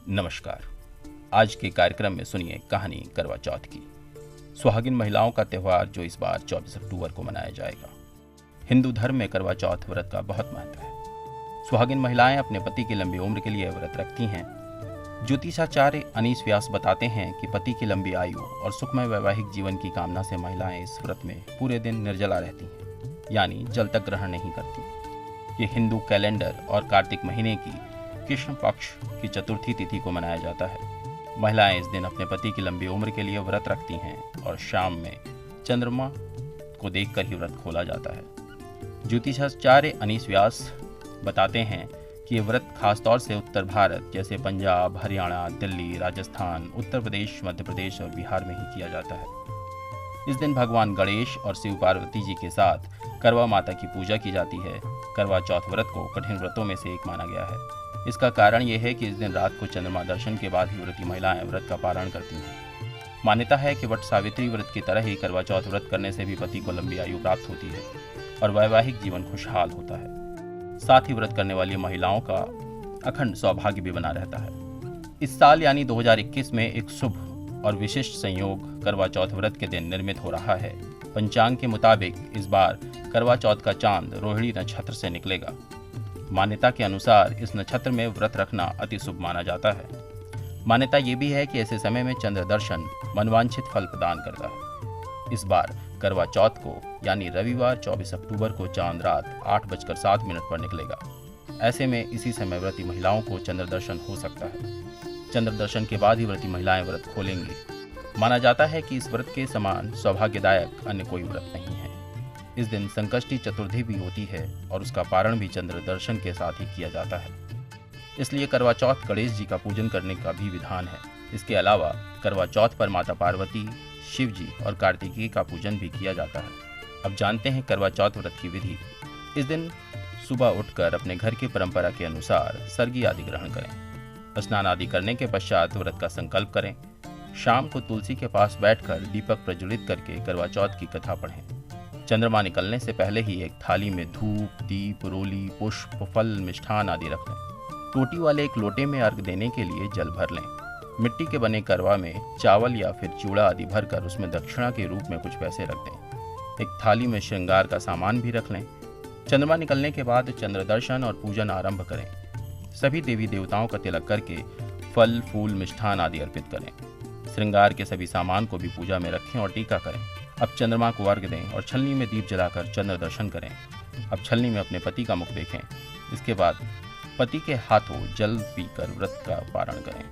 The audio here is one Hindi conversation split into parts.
नमस्कार। आज के कार्यक्रम में सुनिए कहानी करवा चौथ की। सुहागिन महिलाओं का त्यौहार जो इस बार 24 अक्टूबर को मनाया जाएगा। हिंदू धर्म में करवा चौथ व्रत का बहुत महत्व है। सुहागिन महिलाएं अपने पति की लंबी उम्र के लिए व्रत रखती हैं। ज्योतिषाचार्य अनीस व्यास बताते हैं कि पति की लंबी आयु और सुखमय वैवाहिक जीवन की कामना से महिलाएं इस व्रत में पूरे दिन निर्जला रहती हैं, यानी जल तक ग्रहण नहीं करती। ये हिंदू कैलेंडर और कार्तिक महीने की कृष्ण पक्ष की चतुर्थी तिथि को मनाया जाता है। महिलाएं इस दिन अपने पति की लंबी उम्र के लिए व्रत रखती हैं और शाम में चंद्रमा को देखकर ही व्रत खोला जाता है। ज्योतिषाचार्य अनीस व्यास बताते हैं कि ये व्रत खासतौर से उत्तर भारत जैसे पंजाब, हरियाणा, दिल्ली, राजस्थान, उत्तर प्रदेश, मध्य प्रदेश और बिहार में ही किया जाता है। इस दिन भगवान गणेश और शिव पार्वती जी के साथ करवा माता की पूजा की जाती है। करवा चौथ व्रत को कठिन व्रतों में से एक माना गया है। इसका कारण यह है कि इस दिन रात को चंद्रमा दर्शन के बाद ही व्रती महिलाएं व्रत का पारण करती हैं। मान्यता है कि वट सावित्री व्रत की तरह ही करवा चौथ व्रत करने से भी पति को लंबी आयु प्राप्त होती है और वैवाहिक जीवन खुशहाल होता है। साथ ही व्रत करने वाली महिलाओं का अखंड सौभाग्य भी बना रहता है। इस साल यानी 2021 में एक शुभ और विशिष्ट संयोग करवा चौथ व्रत के दिन निर्मित हो रहा है। पंचांग के मुताबिक इस बार करवा चौथ का चांद रोहिणी नक्षत्र से निकलेगा। मान्यता के अनुसार इस नक्षत्र में व्रत रखना अति शुभ माना जाता है। मान्यता ये भी है कि ऐसे समय में चंद्र दर्शन मनवांछित फल प्रदान करता है। इस बार करवा चौथ को यानी रविवार 24 अक्टूबर को चांद रात 8:07 पर निकलेगा। ऐसे में इसी समय व्रती महिलाओं को चंद्र दर्शन हो सकता है। चंद्र दर्शन के बाद ही व्रती महिलाएं व्रत खोलेंगी। माना जाता है कि इस व्रत के समान सौभाग्यदायक अन्य कोई व्रत नहीं है। इस दिन संकष्टी चतुर्थी भी होती है और उसका पारण भी चंद्र दर्शन के साथ ही किया जाता है। इसलिए करवा चौथ गणेश जी का पूजन करने का भी विधान है। इसके अलावा करवा चौथ पर माता पार्वती, शिव जी और कार्तिकेय का पूजन भी किया जाता है। अब जानते हैं करवा चौथ व्रत की विधि। इस दिन सुबह उठकर अपने घर की परंपरा के अनुसार सर्गी आदि ग्रहण करें। स्नान आदि करने के पश्चात व्रत का संकल्प करें। शाम को तुलसी के पास बैठकर दीपक प्रज्वलित करके करवा चौथ की कथा पढ़ें। चंद्रमा निकलने से पहले ही एक थाली में धूप, दीप, रोली, पुष्प, फल, मिष्ठान आदि रख लें। टोटी वाले एक लोटे में अर्घ देने के लिए जल भर लें। मिट्टी के बने करवा में चावल या फिर चूड़ा आदि भरकर उसमें दक्षिणा के रूप में कुछ पैसे रख दें। एक थाली में श्रृंगार का सामान भी रख लें। चंद्रमा निकलने के बाद चंद्र दर्शन और पूजन आरंभ करें। सभी देवी देवताओं का तिलक करके फल, फूल, मिष्ठान आदि अर्पित करें। श्रृंगार के सभी सामान को भी पूजा में रखें और टीका करें। अब चंद्रमा को अर्घ दें और छलनी में दीप जलाकर चंद्र दर्शन करें। अब छलनी में अपने पति का मुख देखें। इसके बाद पति के हाथों जल पीकर व्रत का पारण करें।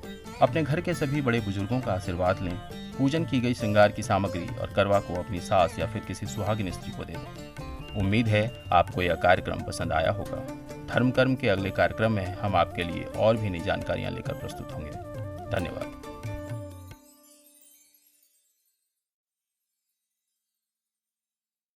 अपने घर के सभी बड़े बुजुर्गों का आशीर्वाद लें। पूजन की गई श्रृंगार की सामग्री और करवा को अपनी सास या फिर किसी सुहागिन स्त्री को दे दें। उम्मीद है आपको यह कार्यक्रम पसंद आया होगा। धर्म कर्म के अगले कार्यक्रम में हम आपके लिए और भी नई जानकारियां लेकर प्रस्तुत होंगे। धन्यवाद।